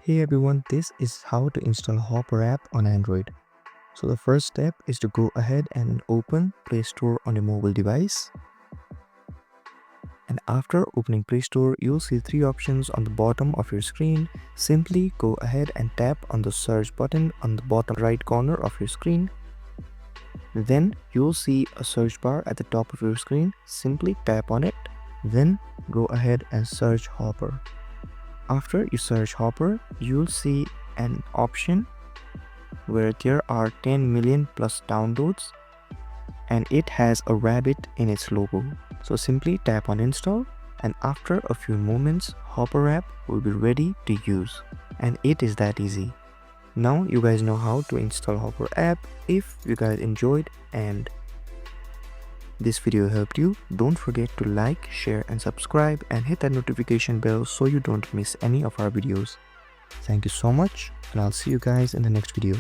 Hey everyone, this is how to install Hopper app on Android. So the first step is to go ahead and open Play Store on your mobile device. And after opening Play Store, you'll see three options on the bottom of your screen. Simply go ahead and tap on the search button on the bottom right corner of your screen. Then you'll see a search bar at the top of your screen. Simply tap on it. Then go ahead and search Hopper. After you search Hopper, you'll see an option where there are 10 million plus downloads and it has a rabbit in its logo. So simply tap on install, and after a few moments Hopper app will be ready to use. And it is that easy. Now you guys know how to install Hopper app. If you guys enjoyed and this video helped you, don't forget to like, share and subscribe and hit that notification bell so you don't miss any of our videos. Thank you so much, and I'll see you guys in the next video.